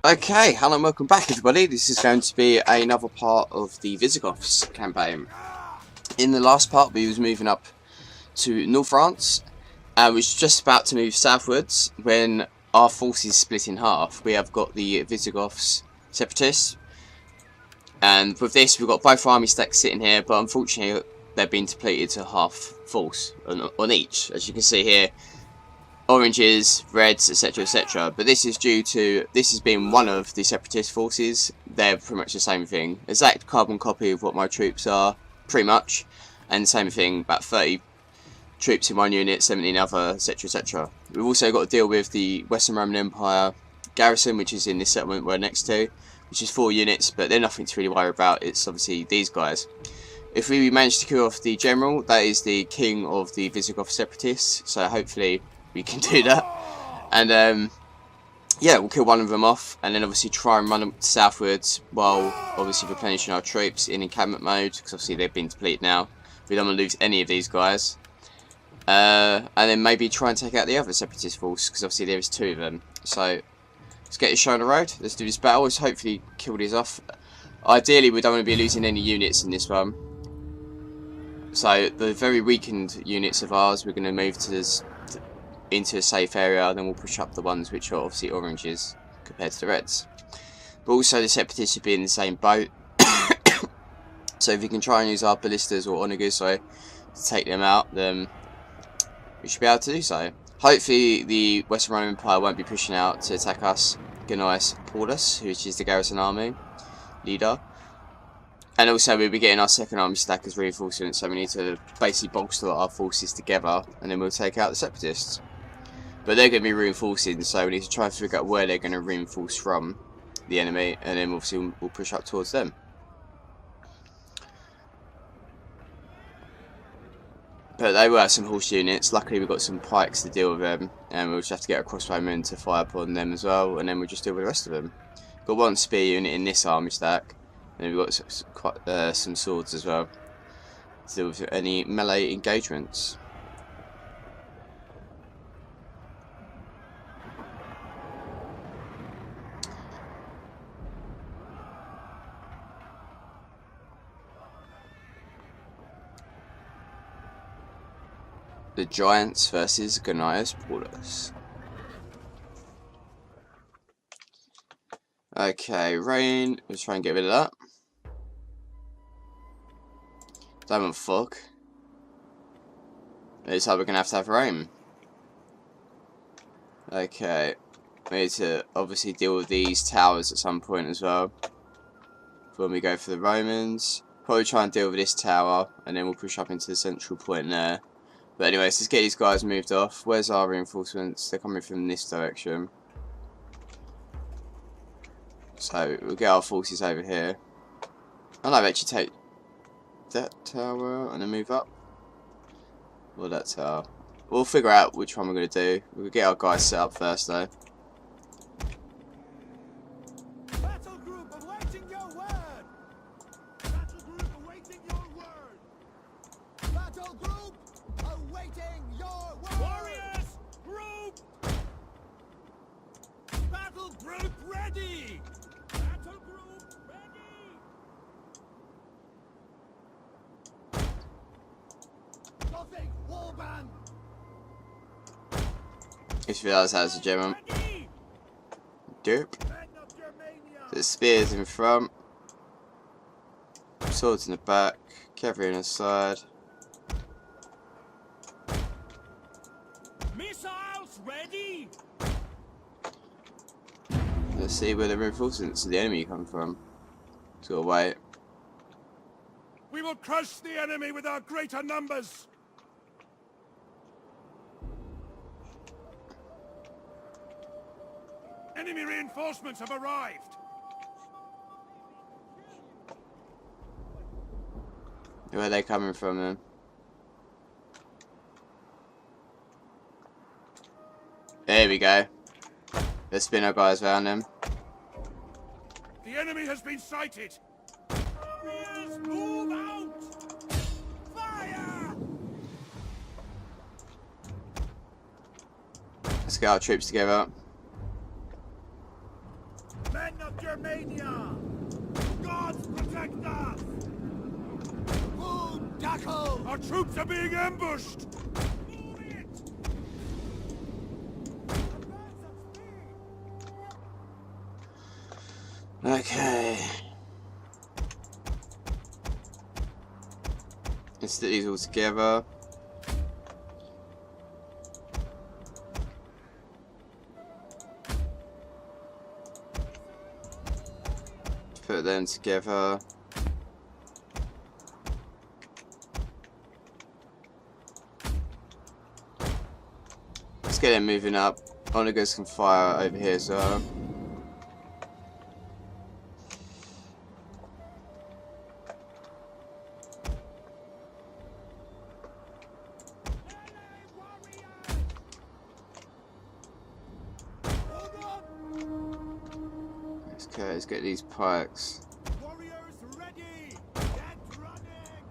Okay, hello and welcome back everybody. This is going to be another part of the Visigoths campaign. In the last part we was moving up to North France and we was just about to move southwards when our forces split in half. We have got the Visigoths separatists, and with this we've got both army stacks sitting here, but unfortunately they've been depleted to half force on each, as you can see here. Oranges, reds, etc, etc, but this is due to this has been one of the separatist forces. They're pretty much the same thing, exact carbon copy of what my troops are, pretty much, and same thing, about 30 troops in one unit, 70 in other, etc, etc. We've also got to deal with the Western Roman Empire garrison, which is in this settlement we're next to, which is 4 units, but they're nothing to really worry about. It's obviously these guys. If we manage to kill off the general, that is the king of the Visigoth separatists, so hopefully we can do that. And yeah, we'll kill one of them off, and then obviously try and run them southwards while obviously replenishing our troops in encampment mode, because obviously they've been depleted now. We don't want to lose any of these guys. And then maybe try and take out the other separatist force, because obviously there is 2 of them. So let's get this show on the road. Let's do this battle. Let's hopefully kill these off. Ideally we don't want to be losing any units in this one. So the very weakened units of ours we're going to move to this, into a safe area, and then we'll push up the ones which are obviously oranges compared to the reds. But also the separatists should be in the same boat. So if we can try and use our ballistas or onagers to take them out, then we should be able to do so. Hopefully the Western Roman Empire won't be pushing out to attack us. Gnaeus Paulus, which is the garrison army leader. And also we'll be getting our second army stack as reinforcements, so we need to basically bolster our forces together, and then we'll take out the separatists. But they're going to be reinforcing, so we need to try and figure out where they're going to reinforce from the enemy, and then obviously we'll push up towards them. But they were some horse units. Luckily we've got some pikes to deal with them, and we'll just have to get a crossbowman to fire upon them as well, and then we'll just deal with the rest of them. Got 1 spear unit in this army stack, and we've got some swords as well to deal with any melee engagements. The Giants versus Gnaeus Paulus. Okay, rain. Let's try and get rid of that. Don't fuck. Looks like we're gonna have to have rain. Okay, we need to obviously deal with these towers at some point as well. When we go for the Romans, probably try and deal with this tower, and then we'll push up into the central point there. But anyways, let's get these guys moved off. Where's our reinforcements? They're coming from this direction. So we'll get our forces over here. And I'll actually take that tower and then move up. Or that tower. We'll figure out which one we're going to do. We'll get our guys set up first though. Battle group awaiting your word. Battle group awaiting your word. Battle group awaiting your word. Warriors, group. Battle group ready. Battle group ready. Gothic warband. Just realised that was a German. Derp. The spears in front. Swords in the back. Cavalry on the side. Missiles ready. Let's see where the reinforcements of the enemy come from. So we'll wait. We will crush the enemy with our greater numbers. Enemy reinforcements have arrived. Where are they coming from then? There we go. Let's spin our guys around them. The enemy has been sighted. Warriors, move out! Fire! Let's get our troops together. battle! Our troops are being ambushed! Okay. Let's get these all together. Put them together. Let's get them moving up. Onagers can fire over here as well. Okay, let's get these pikes. Warriors ready! Get running!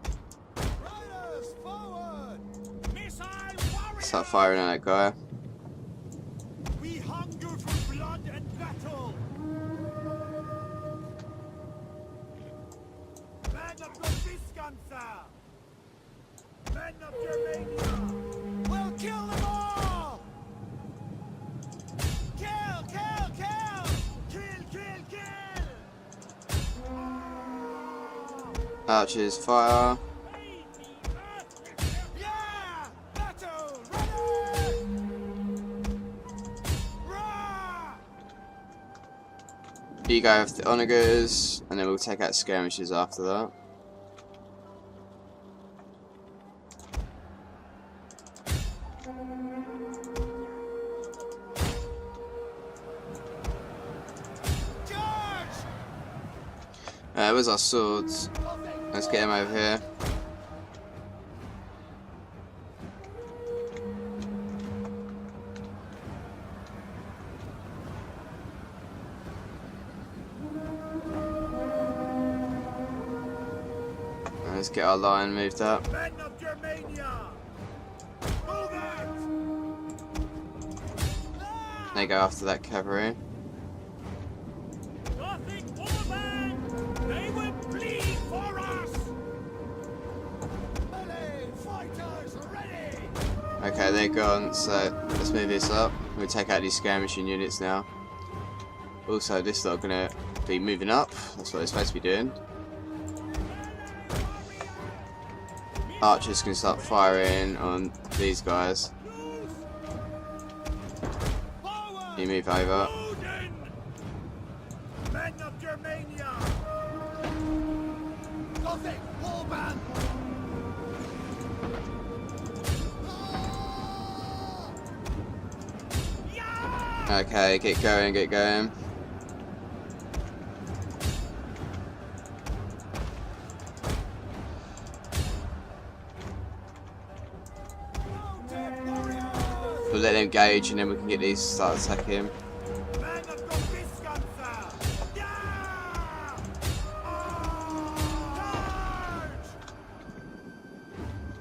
Riders forward! Missile warriors! Start firing at that guy. We hunger for blood and battle! Men of the Visigoths! Men of Germania! We'll kill them all! Kill! Kill! Kill! Kill! Kill! Kill! Archers fire. Yeah! Battle! Ready! Rah! You go after the onagers, and then we'll take out skirmishes after that. Where's our swords? Let's get him over here. Let's get our line moved up. Men of Germania! Move it! They go after that cavalry. Gothic Orban! They will bleed for us! Melee fighters ready! Okay, they're gone, so let's move this up. We'll take out these skirmishing units now. Also, this lot are going to be moving up. That's what they're supposed to be doing. Archers can start firing on these guys. You move over. Men of Germania! Gothic Orban! Okay, get going, get going. We'll let them engage and then we can get these start attacking.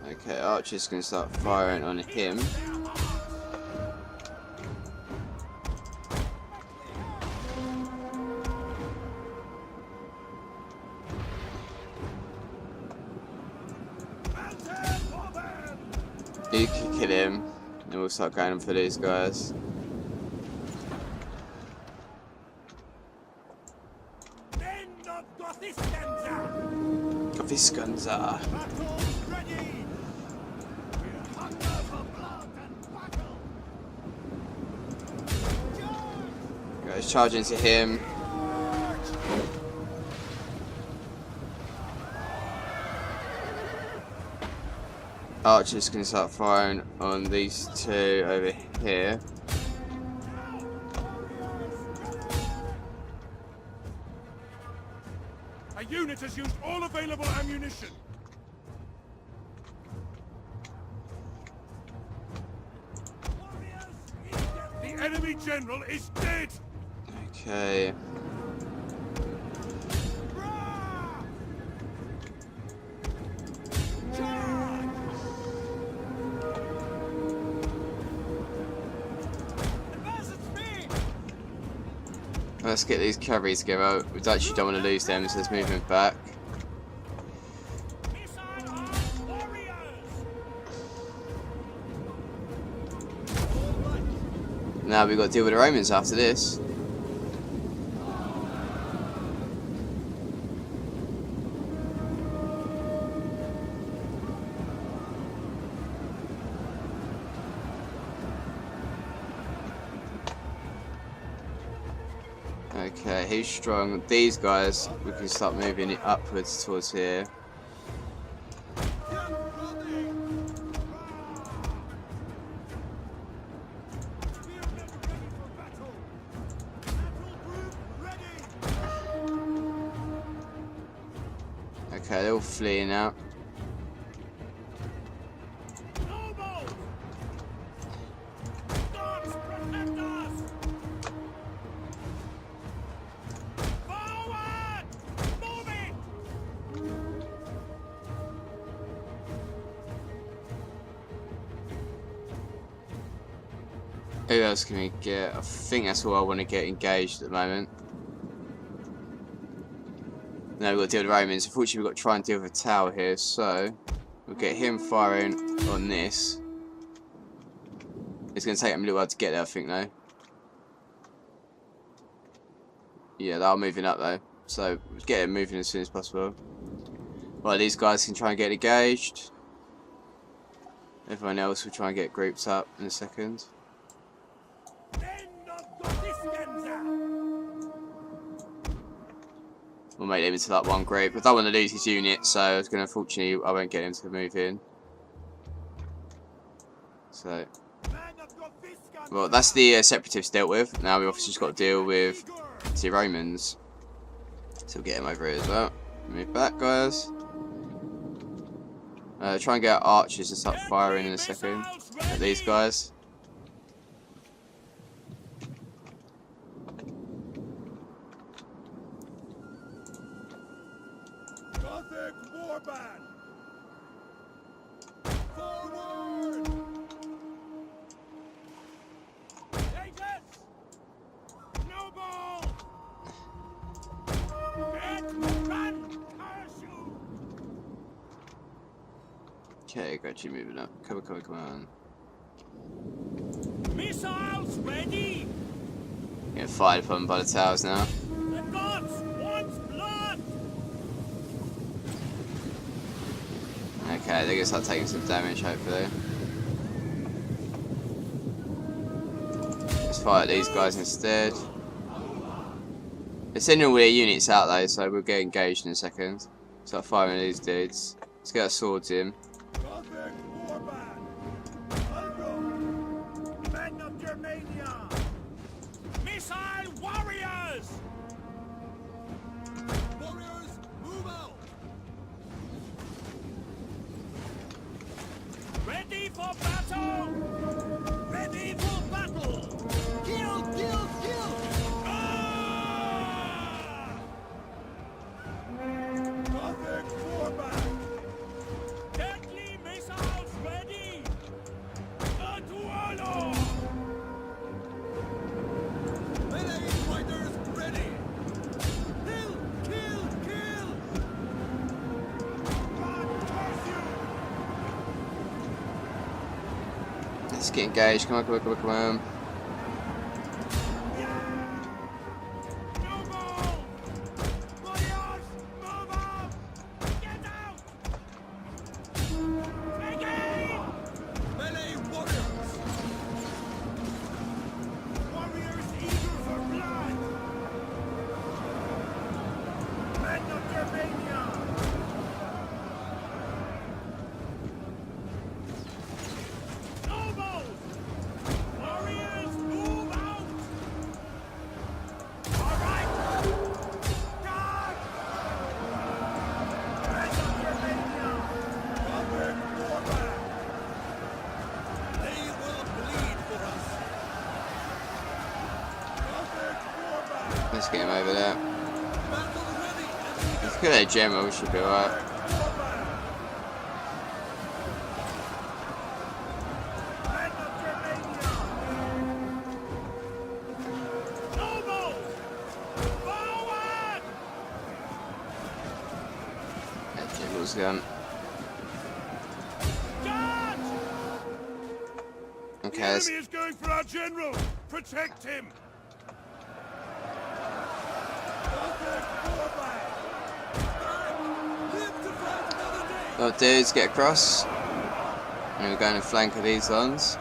Okay, Archer's gonna start firing on him. You can kill him, and we'll start going for these guys. Visigoths. Guys, charge into him. Archers can start firing on these two over here. A unit has used all available ammunition. The enemy general is dead. Okay. Let's get these cavalry together. We actually don't want to lose them, so let's move them back. Now we've got to deal with the Romans after this. Okay, he's strong. These guys, we can start moving it upwards towards here. Okay, they're all fleeing out. Who else can we get? I think that's all I want to get engaged at the moment. Now we've got to deal with the Romans. Unfortunately, we've got to try and deal with a tower here, so we'll get him firing on this. It's going to take him a little while to get there, I think, though. Yeah, they're moving up, though. So we'll get him moving as soon as possible. Right, these guys can try and get engaged. Everyone else will try and get groups up in a second. We'll make him into that one group. I don't want to lose his unit, so it's going to, unfortunately, I won't get him to move in. So, well, that's the separatists dealt with. Now we've obviously just got to deal with the Romans. So we'll get him over here as well. Move back, guys. Try and get our archers to start firing in a second at these guys. Okay, got you moving up. Come on, come on, come on. Missiles ready. Get fired upon by the towers now. The gods want blood. Okay, they're gonna start taking some damage, hopefully. Let's fire at these guys instead. They're sending all their units out though, so we'll get engaged in a second. Start firing at these dudes. Let's get our swords in. Missile warriors! Warriors, move out! Ready for battle! Ready for battle! Kill, kill, kill! Ah! Gothic warback! Deadly missiles ready! Atualo! Melee fighters ready! Kill! Kill! Kill! God curse you! Let's get engaged. Come on, come on, come on, come on. Let's get him over there. Let's get that general, we should be alright. That general's gone. Okay, the enemy is going for our general. Protect him! Well, dudes, get across. And we're going to flank of these ones.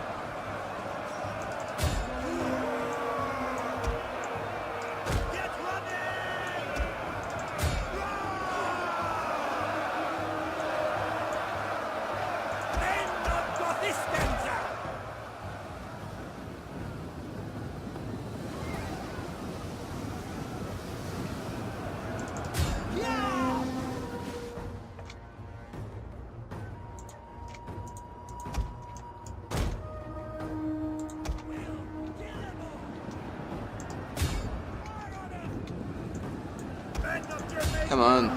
Come on,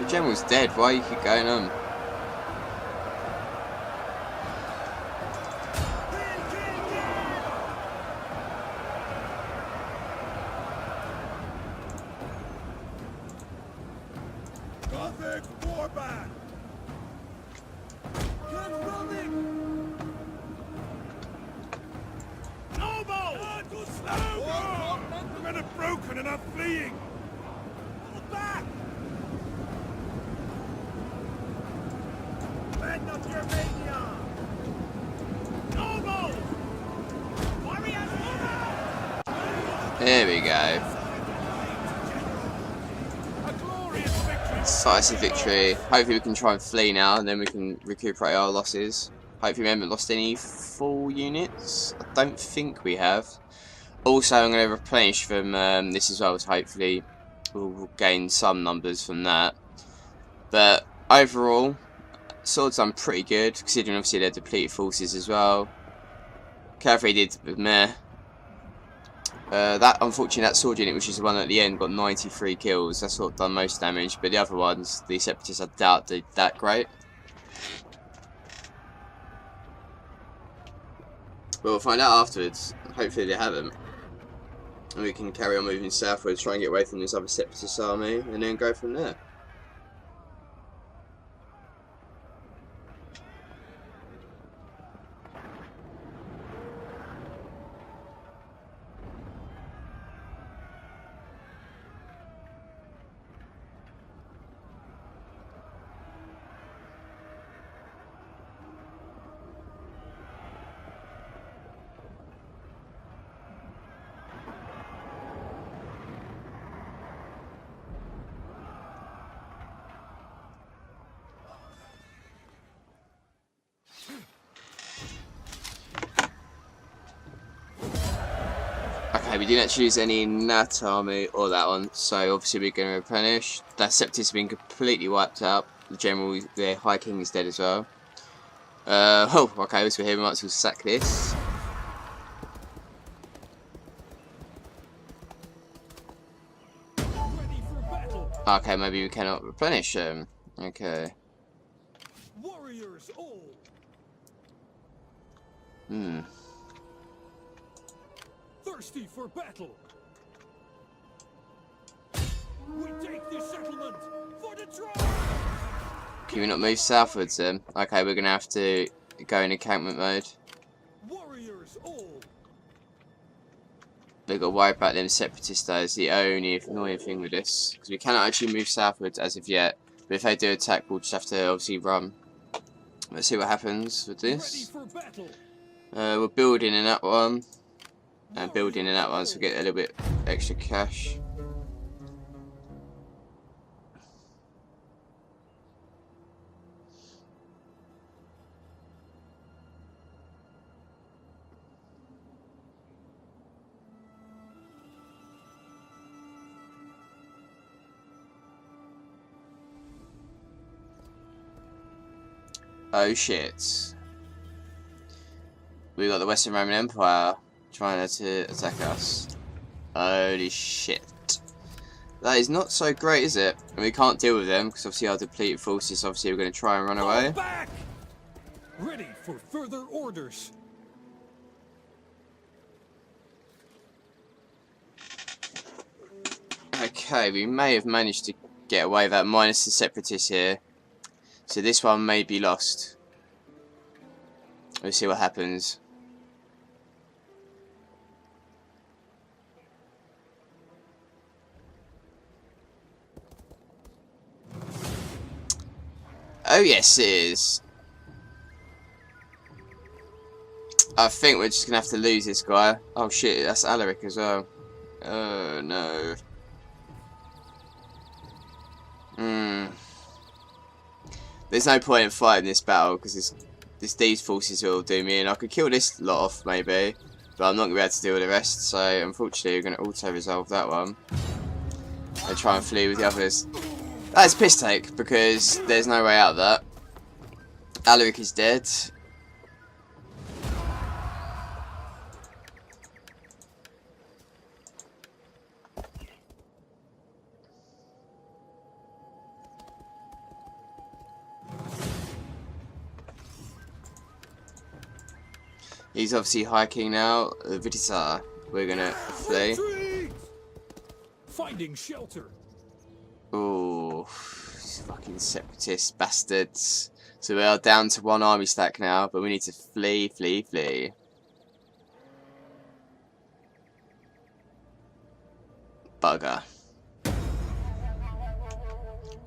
the general's dead, why you keep going on? Gothic warband! Get running! Noble! The men are broken and are fleeing! Fall back! Men of Germania! Noble! Warriors! There we go. Decisive victory. Hopefully we can try and flee now, and then we can recuperate our losses. Hopefully we haven't lost any full units. I don't think we have. Also, I'm going to replenish from this as well, so hopefully we'll gain some numbers from that. But overall, swords done pretty good, considering obviously they're depleted forces as well. Cavalry did meh. That unfortunately, that sword unit, which is the one at the end, got 93 kills. That's what done most damage. But the other ones, the separatists, I doubt did that great. But we'll find out afterwards. Hopefully they haven't, and we can carry on moving southwards, try and get away from this other separatist army, and then go from there. Okay, we didn't actually use any in that army or that one, so obviously we're going to replenish. That separatist has been completely wiped out. The general, the High King, is dead as well. Oh, okay, so we're here, we might as well sack this. Okay, maybe we cannot replenish them. Okay. Warriors all! Thirsty for battle! We take this settlement for the throne! Can we not move southwards then? Okay, we're gonna have to go in encampment mode. Warriors all! We've got to wipe out them separatists, though, is the only annoying thing with this. Because we cannot actually move southwards as of yet. But if they do attack, we'll just have to obviously run. Let's see what happens with this. We're building in that one. And building in that one, so we get a little bit extra cash. Oh shit. We got the Western Roman Empire trying to attack us. Holy shit. That is not so great, is it? And we can't deal with them because obviously our depleted forces, obviously we're going to try and run away. Back! Ready for further orders. Okay, we may have managed to get away with that, minus the separatists here. So this one may be lost. We'll see what happens. Oh yes, it is. I think we're just gonna have to lose this guy. Oh shit, that's Alaric as well. Oh no. There's no point in fighting this battle because these forces will do me in. I could kill this lot off maybe, but I'm not gonna be able to deal with the rest. So unfortunately, we're gonna auto resolve that one and try and flee with the others. That's piss take because there's no way out of that. Alaric is dead. He's obviously hiking now. Visigoths. We're gonna flee. Finding shelter. Ooh, fucking separatist bastards. So we are down to 1 army stack now, but we need to flee, flee, flee. Bugger.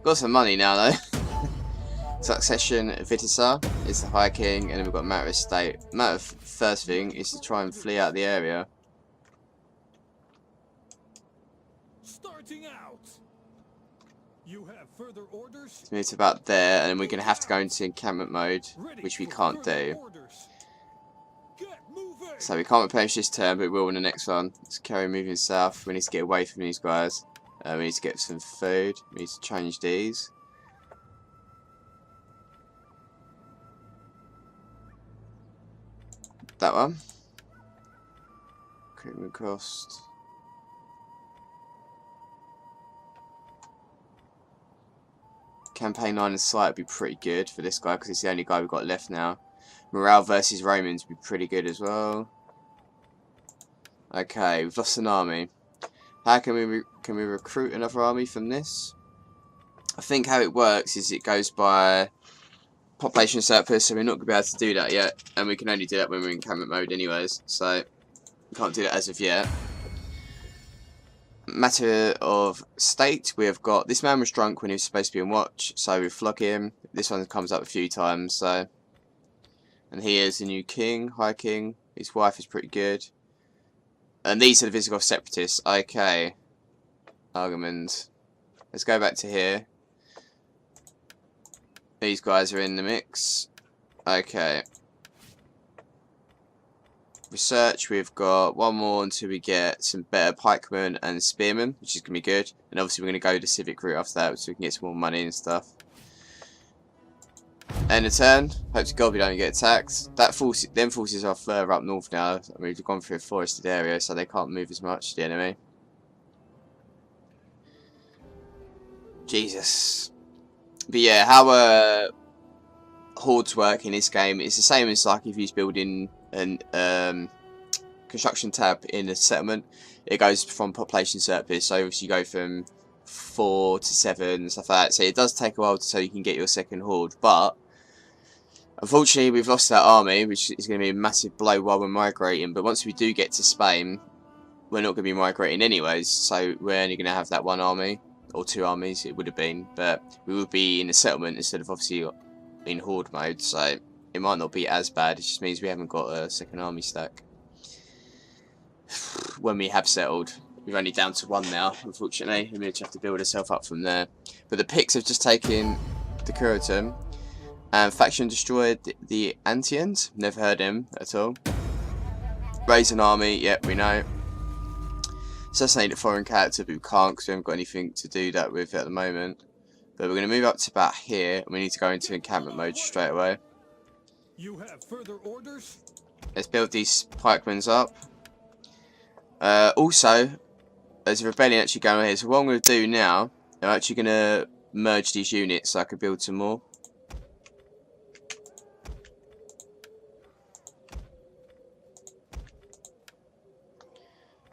Got some money now though. Succession Vitessa is the High King, and then we've got Matter of State. Matter of first thing is to try and flee out of the area. Starting out. You have further orders? So it's about there, and then we're going to have to go into encampment mode, which we can't do. So we can't replenish this turn, but we will in the next one. Let's carry moving south. We need to get away from these guys. We need to get some food. We need to change these. That one. Recruitment cost. Campaign 9 and sight would be pretty good for this guy because it's the only guy we've got left now. Morale versus Romans would be pretty good as well. Okay, we've lost an army. How can we recruit another army from this? I think how it works is it goes by population surplus, so we're not going to be able to do that yet, and we can only do that when we're in encampment mode anyways, so we can't do that as of yet. Matter of state, we have got this man was drunk when he was supposed to be on watch, so we flog him. This one comes up a few times, so, and he is the new king, High King. His wife is pretty good, and these are the Visigoth separatists. Okay, argument. Let's go back to here. These guys are in the mix. Okay. Research, we've got one more until we get some better pikemen and spearmen, which is going to be good. And obviously we're going to go the civic route after that so we can get some more money and stuff. End of turn. Hope to God we don't get attacked. Them forces are further up north now. I mean, we've gone through a forested area, so they can't move as much, the enemy. Jesus. But yeah, how hordes work in this game, it's the same as like if you're building an construction tab in a settlement. It goes from population surplus, so obviously you go from 4 to 7 and stuff like that. So it does take a while so you can get your second horde, but unfortunately we've lost that army, which is going to be a massive blow while we're migrating. But once we do get to Spain, we're not going to be migrating anyways, so we're only going to have that 1 army. Or 2 armies it would have been, but we would be in a settlement instead of obviously in horde mode, so it might not be as bad. It just means we haven't got a second army stack when we have settled. We're only down to 1 now, unfortunately, and we just have to build ourselves up from there. But the Picts have just taken the Curitum, and faction destroyed the Antians. Never heard him at all. Raise an army, yep, we know. Assassinate a foreign character, but we can't because we haven't got anything to do that with at the moment. But we're going to move up to about here, and we need to go into encampment mode straight away. You have further orders? Let's build these pikemen up. Also, there's a rebellion actually going on here, so what I'm going to do now, I'm actually going to merge these units so I can build some more.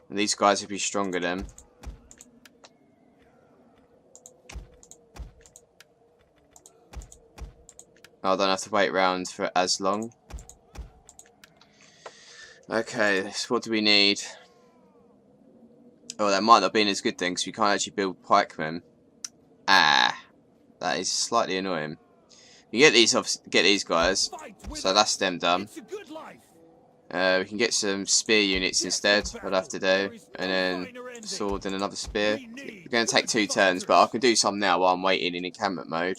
And these guys will be stronger then. I don't have to wait around for as long. Okay, so what do we need? Oh, that might not be as good then, because we can't actually build pikemen. Ah, that is slightly annoying. You get these guys. Fight with So us. that's them done. It's a good life. We can get some spear units instead. I'd have to do, and then sword and another spear. We're going to take 2 turns, but I can do some now while I'm waiting in encampment mode.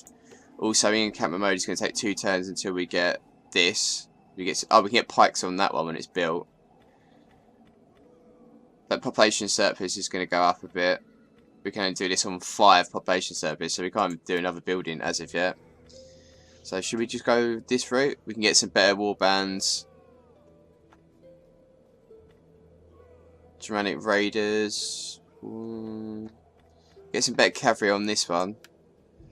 Also, in encampment mode, it's going to take 2 turns until we get this. We can get pikes on that one when it's built. That population surplus is going to go up a bit. We can only do this on 5 population surplus, so we can't do another building as of yet. So should we just go this route? We can get some better warbands. Germanic Raiders. Get some better cavalry on this one.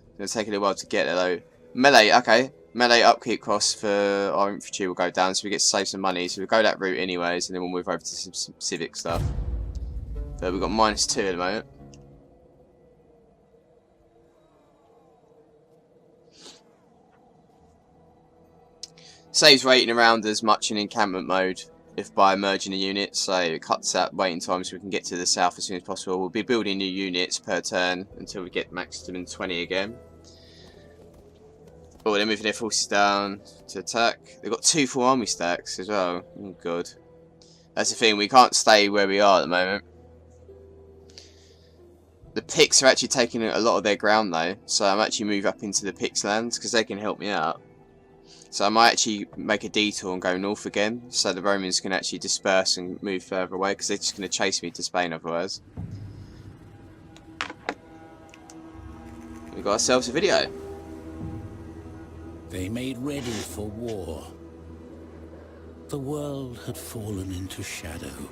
It's going to take a little while to get there though. Melee, okay. Melee upkeep costs for our infantry will go down, so we get to save some money. So we'll go that route anyways, and then we'll move over to some civic stuff. But we've got -2 at the moment. Saves waiting around as much in encampment mode if by merging a unit, so it cuts out waiting time so we can get to the south as soon as possible. We'll be building new units per turn until we get maximum 20 again. Oh, they're moving their forces down to attack. They've got 2 full army stacks as well. Oh god. That's the thing, we can't stay where we are at the moment. The Picts are actually taking a lot of their ground though, so I'm actually move up into the Picts lands because they can help me out. So I might actually make a detour and go north again, so the Romans can actually disperse and move further away, because they're just going to chase me to Spain otherwise. We got ourselves a video. They made ready for war. The world had fallen into shadow.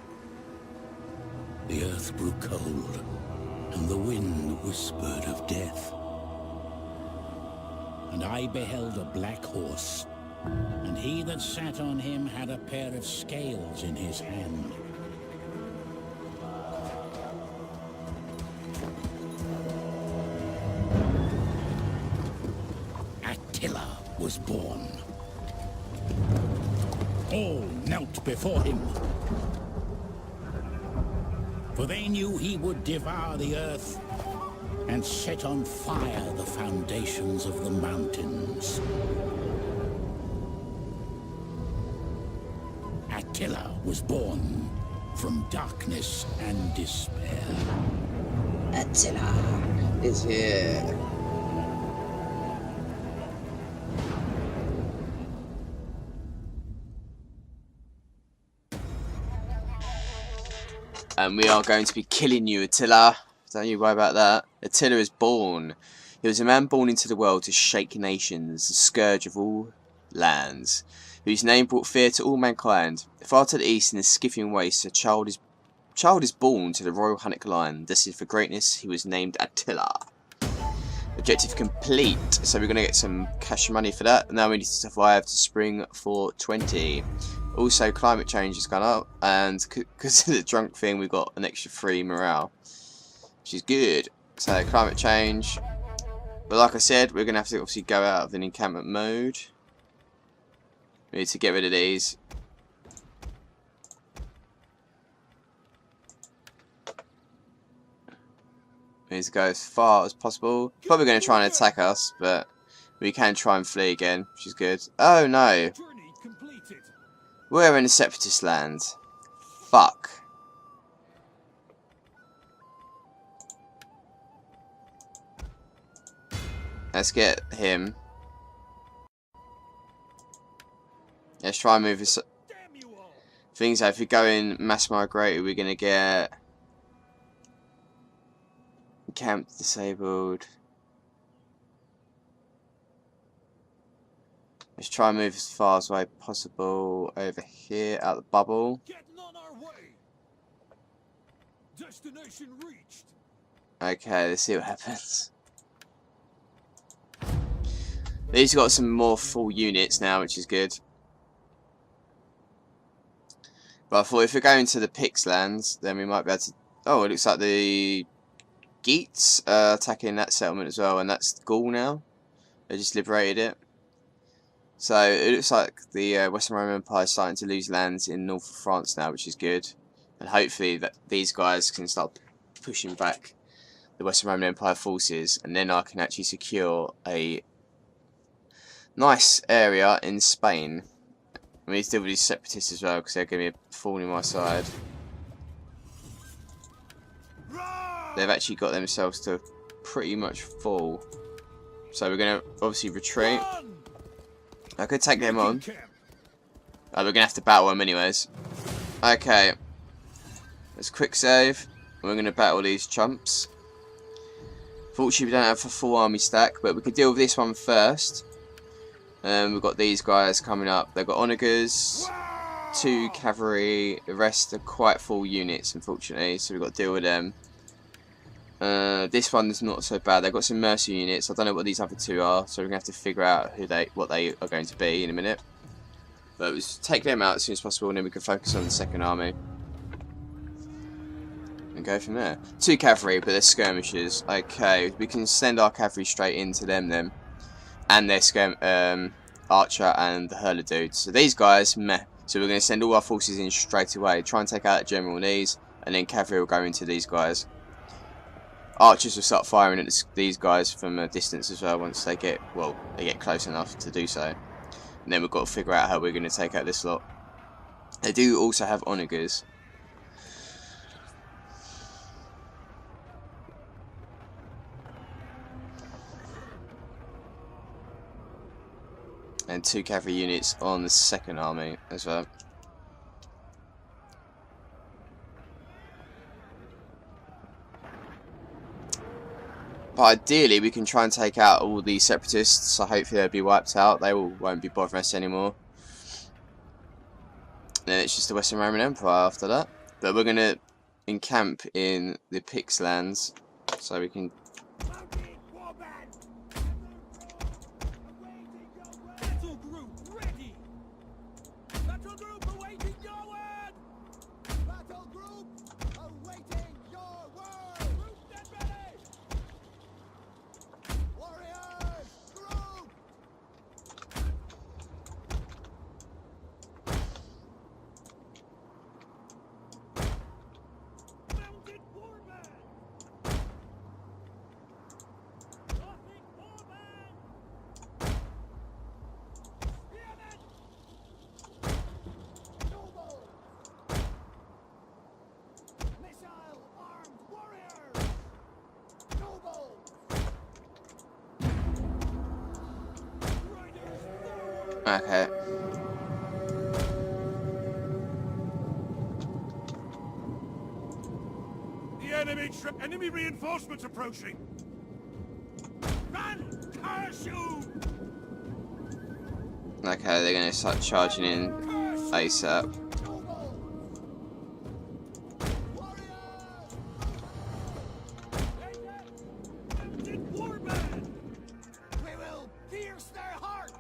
The earth grew cold, and the wind whispered of death. And I beheld a black horse, and he that sat on him had a pair of scales in his hand. Attila was born. All knelt before him, for they knew he would devour the earth and set on fire the foundations of the mountains. Attila was born from darkness and despair. Attila is here. And we are going to be killing you, Attila. Don't you worry about that. Attila is born. He was a man born into the world to shake nations, the scourge of all lands, whose name brought fear to all mankind. Far to the east in the Scythian wastes, a child is born to the royal Hunnic line. Destined for greatness, he was named Attila. Objective complete. So we're going to get some cash money for that. Now we need to survive to spring 420. Also, climate change has gone up, and because of the drunk thing, we've got an extra 3 morale, which is good. So, climate change. But like I said, we're going to have to obviously go out of an encampment mode. We need to get rid of these. We need to go as far as possible. Probably going to try and attack us, but we can try and flee again, which is good. Oh no! We're in a separatist land. Fuck. Let's get him. Let's try and move this. Things like if we go in mass migrated, we're gonna get camp disabled. Let's try and move as far as way possible over here out the bubble. Getting on our way. Destination reached. Okay, let's see what happens. These got some more full units now, which is good. But I thought if we're going to the Picts lands, then we might be able to. Oh, it looks like the Geats are attacking that settlement as well, and that's Gaul now. They just liberated it. So it looks like the Western Roman Empire is starting to lose lands in north of France now, which is good. And hopefully that these guys can start pushing back the Western Roman Empire forces, and then I can actually secure a Nice area in Spain. I mean, still with these separatists as well, because they're going to be a thorn in my side. They've actually got themselves to pretty much full. So we're going to obviously retreat. I could take them on. We're going to have to battle them anyways. Okay. Let's quick save. We're going to battle these chumps. Fortunately, we don't have a full army stack, but we could deal with this one first. We've got these guys coming up. They've got onagers, 2 cavalry. The rest are quite full units, unfortunately, so we've got to deal with them. This one's not so bad. They've got some mercenary units. I don't know what these other 2 are, so we're going to have to figure out what they are going to be in a minute. But let's take them out as soon as possible, and then we can focus on the second army. And go from there. 2 cavalry, but they're skirmishers. Okay, we can send our cavalry straight into them then. And their archer and the hurler dudes. So these guys, meh. So we're going to send all our forces in straight away. Try and take out the general on these, and then cavalry will go into these guys. Archers will start firing at these guys from a distance as well once they get close enough to do so. And then we've got to figure out how we're going to take out this lot. They do also have onagers. And 2 cavalry units on the second army as well. But ideally we can try and take out all the separatists, so hopefully they'll be wiped out. They won't be bothering us anymore. Then it's just the Western Roman Empire after that. But we're going to encamp in the Pix lands, so we can... Okay. The enemy reinforcements approaching. Run, curse you! Okay, they're going to start charging in ASAP. We will pierce their hearts.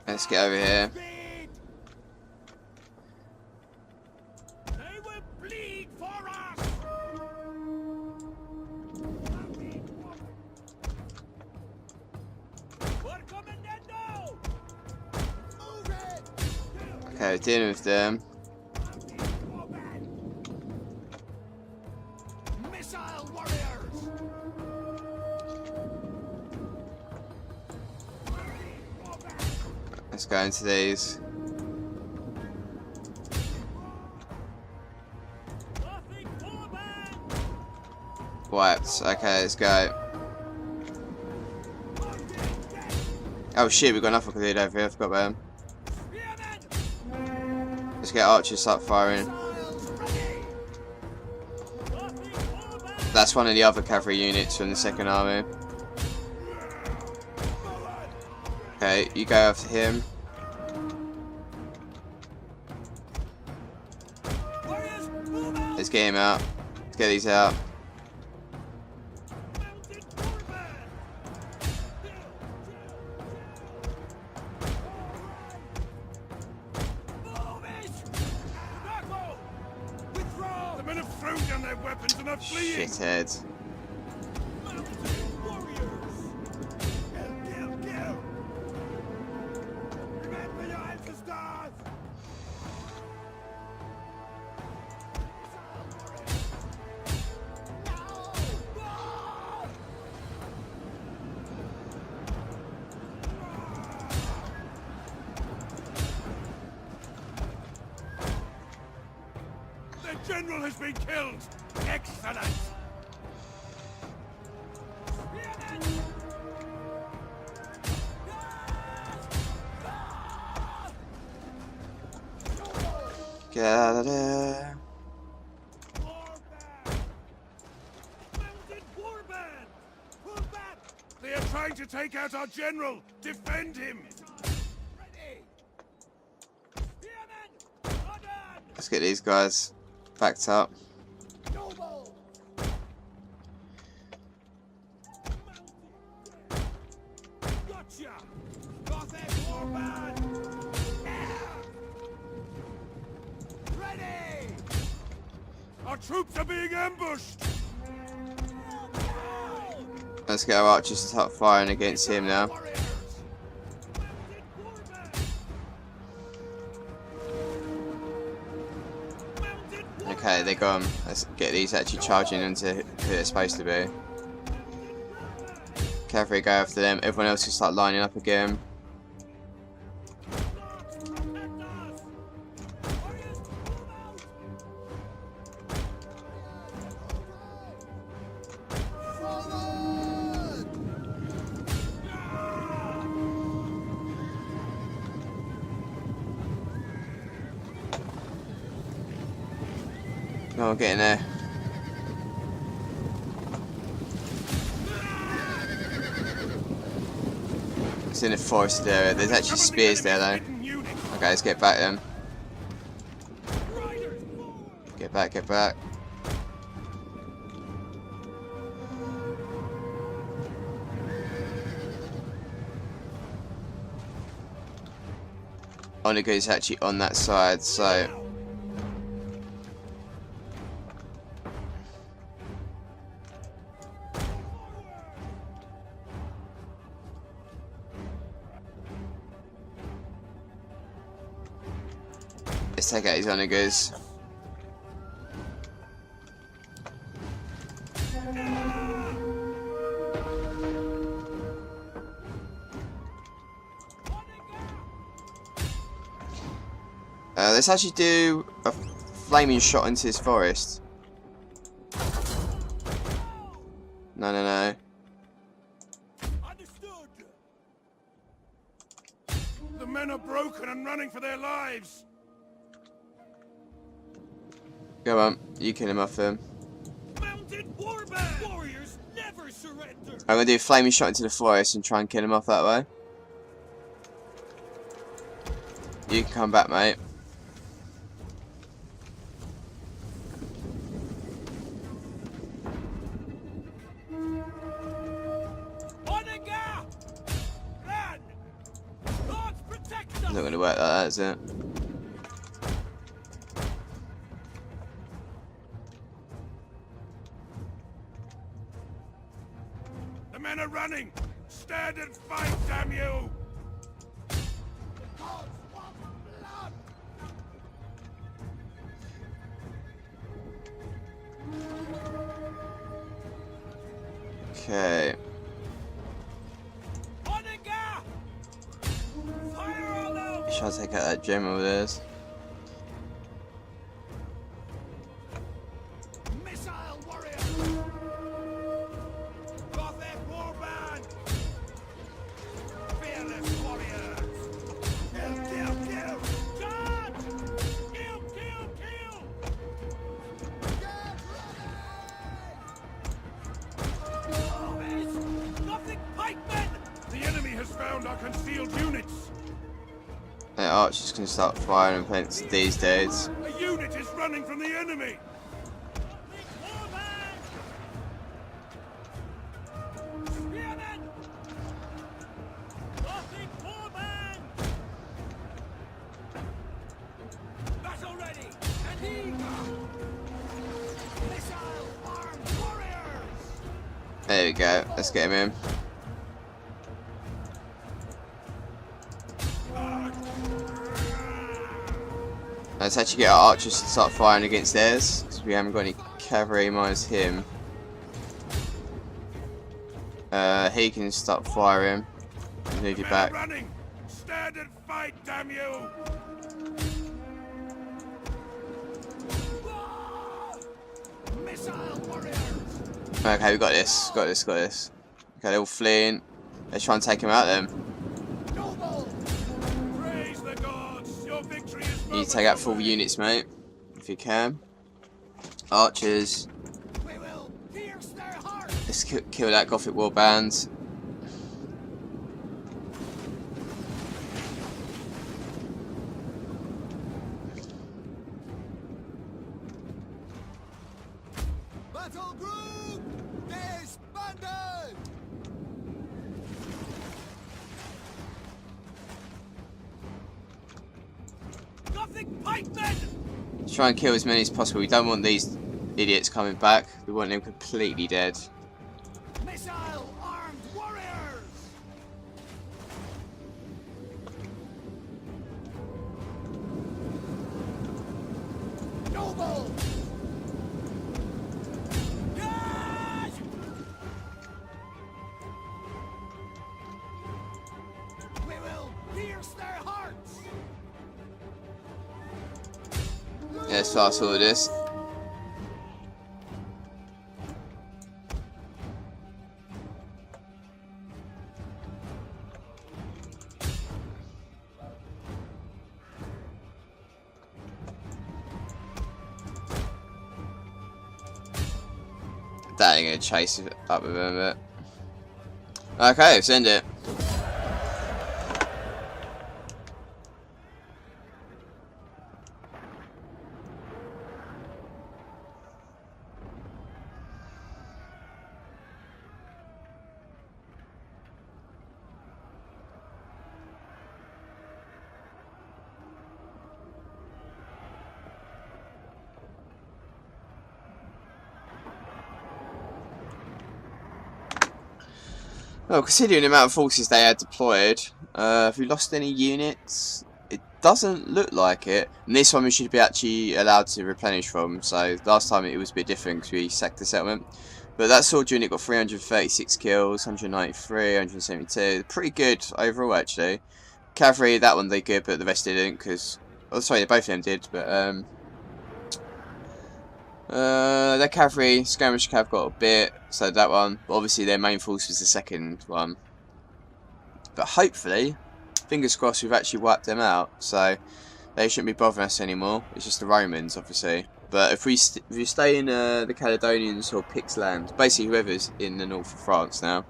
Let's get over here. They will bleed for us. Okay, we're dealing with them. Missile warriors. Let's go into these. Wiped. Okay, let's go. Oh shit, we've got enough to do over here. I forgot about him. Let's get archers start firing. That's one of the other cavalry units from the second army. Okay, you go after him. Let's get him out. Let's get these out. are fleeing. Shithead. Warriors. Kill. Remember your ancestors. The general has been killed. Excellent. Get out of there. Mounted warband! Pull back! They are trying to take out our general! Defend him! Ready! Spearmen! Order! Let's get these guys backed up. Noble! Gotcha! Gothic warband! Ready! Our troops are being ambushed! Let's get our archers to start firing against him now. Okay, they're gone. Let's get these actually charging into who they're supposed to be. Cavalry go after them. Everyone else can start lining up again. No, get in there. It's in a forested area. There's actually spears there though. Okay, let's get back then. Get back, get back. Oniga is actually on that side, so let's take out his Onigas. Let's actually do a flaming shot into this forest. No. Understood. The men are broken and running for their lives. Go on, you kill him off them. Mounted warband! Warriors never surrender. I'm gonna do a flaming shot into the forest and try and kill him off that way. You can come back, mate. Not going to work like that, is it? The men are running! Stand and fight, damn you! Okay. Try to take out that gem over there. Missile warrior! Gothic warband! Fearless warriors! Kill! Charge! Kill! Gothic pikemen! The enemy has found our concealed units! The archers can start firing against these dudes. A unit is running from the enemy! Battle ready! And he! Missile There we go. Let's get him in. Let's actually get our archers to start firing against theirs, because we haven't got any cavalry minus him. He can start firing. Move you back. Running. Stand and fight, damn you! Missile warriors! Okay, we got this. Got this. Okay, they're all fleeing. Let's try and take him out then. Noble! Praise the gods! Your victory is You need to take out full units, mate, if you can. Archers. We will pierce their hearts! Let's kill that Gothic warband. Battle group disbanded! Gothic pikemen! Let's try and kill as many as possible. We don't want these idiots coming back. We want them completely dead. Missile armed warriors! Noble! Yes! We will pierce their hearts! Let's fast forward this. That ain't gonna chase it up with him a bit. Okay, let's end it. Well, considering the amount of forces they had deployed, have we lost any units? It doesn't look like it. And this one we should be actually allowed to replenish from. So last time it was a bit different because we sacked the settlement. But that sword unit got 336 kills, 193, 172. Pretty good overall actually. Cavalry, that one they good, but the rest didn't because... Oh, sorry, both of them did, but... their cavalry, skirmish cav got a bit, so that one. But obviously their main force was the second one. But hopefully, fingers crossed, we've actually wiped them out, so they shouldn't be bothering us anymore. It's just the Romans, obviously. But if we stay in the Caledonians or Picts land, basically whoever's in the north of France now,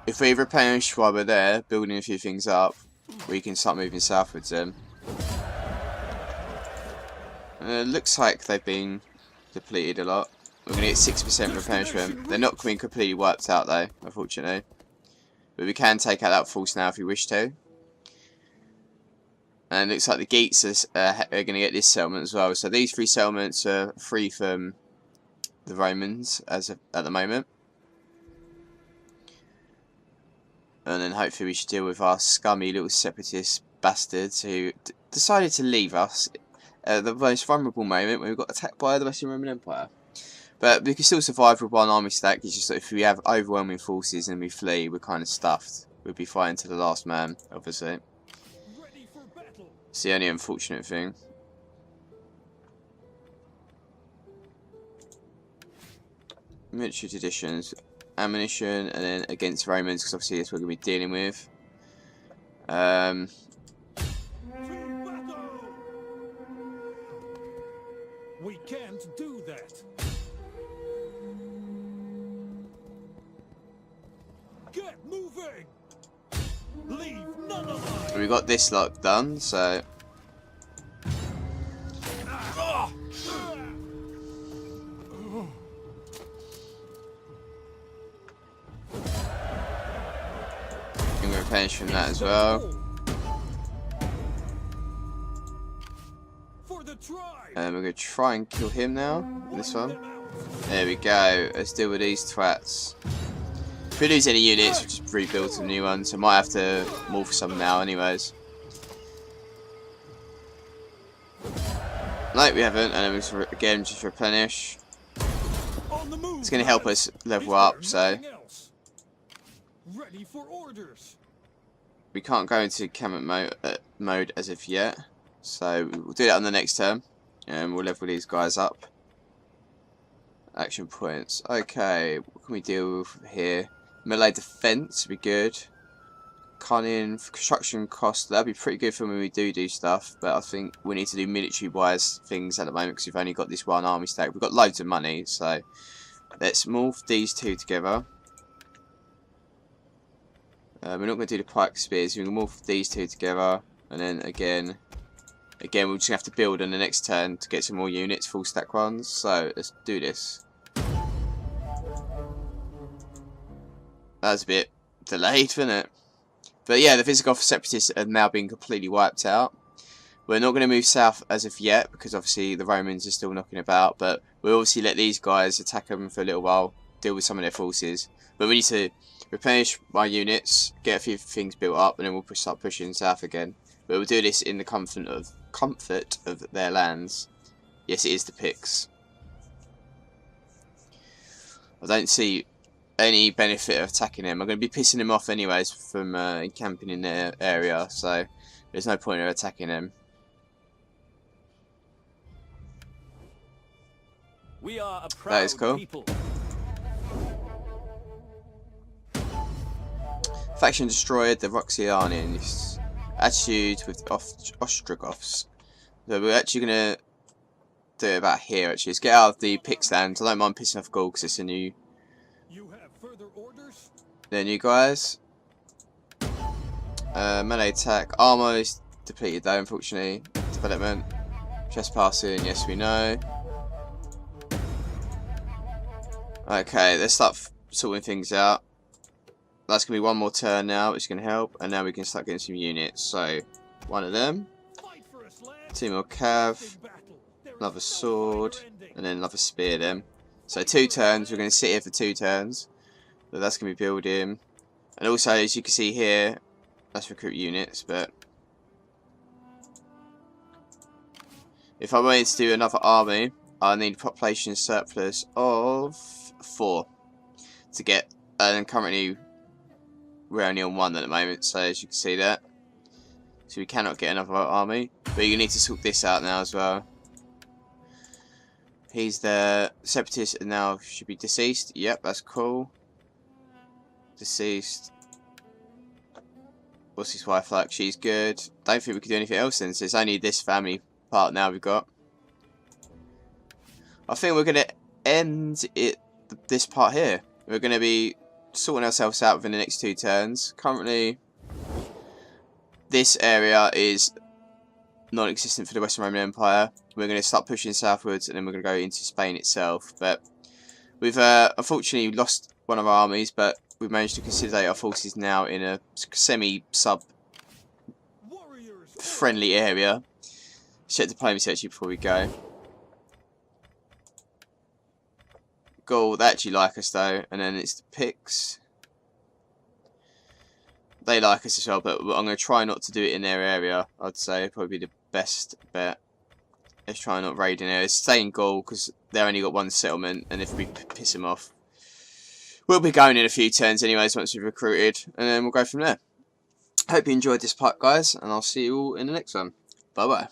if we replenish while we're there, building a few things up, we can start moving southwards then. Looks like they've been depleted a lot. We're going to get 6% replenishment. They're not being completely wiped out though, unfortunately. But we can take out that force now if we wish to. And it looks like the Geats are going to get this settlement as well. So these three settlements are free from the Romans at the moment. And then hopefully we should deal with our scummy little separatist bastards who decided to leave us at the most vulnerable moment when we got attacked by the Western Roman Empire. But we can still survive with one army stack. It's just that if we have overwhelming forces and we flee, we're kind of stuffed. We'll be fighting to the last man, obviously. It's the only unfortunate thing. Military traditions, ammunition, and then against Romans, because obviously that's what we're going to be dealing with. We can't do that. Get moving. Leave none alive. We got this lot done, so I'm going to replenish from that as well. For the tribe. We're going to try and kill him now. This one. There we go. Let's deal with these twats. If we lose any units, we'll just rebuild some new ones. I might have to morph some now anyways. No, we haven't, and then we just again just replenish. It's going to help us level up, so Ready for orders. we can't go into encampment mode as of yet. So we'll do that on the next turn, and we'll level these guys up. Action points. Okay, what can we deal with here? Melee defense would be good. Cunning, construction cost, that'd be pretty good for when we do stuff, but I think we need to do military-wise things at the moment because we've only got this one army stack. We've got loads of money, so let's morph these two together. We're not going to do the pike spears, we can morph these two together, and then again we're just going to have to build on the next turn to get some more units, full stack ones, so let's do this. That was a bit delayed, wasn't it? But yeah, the Visigoth separatists have now been completely wiped out. We're not going to move south as of yet because obviously the Romans are still knocking about, but we'll obviously let these guys attack them for a little while, deal with some of their forces. But we need to replenish my units, get a few things built up, and then we'll start pushing south again. But we'll do this in the comfort of their lands. Yes, it is the Picts. I don't see any benefit of attacking them. I'm going to be pissing them off anyways from encamping in their area, so there's no point in attacking them. We are a proud That is cool. people. Faction destroyed the Roxianians. Attitude with Ostrogoths. So we're actually going to do it about here actually. Let's get out of the Picts land. I don't mind pissing off Gaul because it's a new... You have further orders? They're new guys. Melee attack. Armor is depleted though, unfortunately. Development. Trespassing, yes we know. Okay, let's start sorting things out. That's going to be one more turn now, which is going to help. And now we can start getting some units. So, one of them. Fight for us, lads. Two more cav. Big battle. There is Another no sword. fighter ending. And then another spear then. So 2 turns. We're going to sit here for 2 turns. So that's going to be building. And also, as you can see here, let's recruit units. But if I wanted to do another army, I need a population surplus of 4 to get. And currently, we're only on 1 at the moment. So as you can see that, so we cannot get another army. But you need to sort this out now as well. He's the separatist and now should be deceased. Yep, that's cool. Deceased. What's his wife like? She's good. Don't think we can do anything else then, so it's only this family part now we've got. I think we're going to end this part here. We're going to be sorting ourselves out within the next 2 turns. Currently, this area is non-existent for the Western Roman Empire. We're going to start pushing southwards and then we're going to go into Spain itself. But we've unfortunately lost one of our armies, but we've managed to consolidate our forces now in a semi-sub-friendly area. Check diplomacy actually before we go. Gaul, they actually like us though, and then it's the Picts. They like us as well, but I'm going to try not to do it in their area. I'd say probably be the best bet. Let's try not raiding areas. Stay in Gaul because they only got 1 settlement, and if we piss them off, we'll be going in a few turns anyways once we've recruited, and then we'll go from there. Hope you enjoyed this part, guys, and I'll see you all in the next one. Bye bye.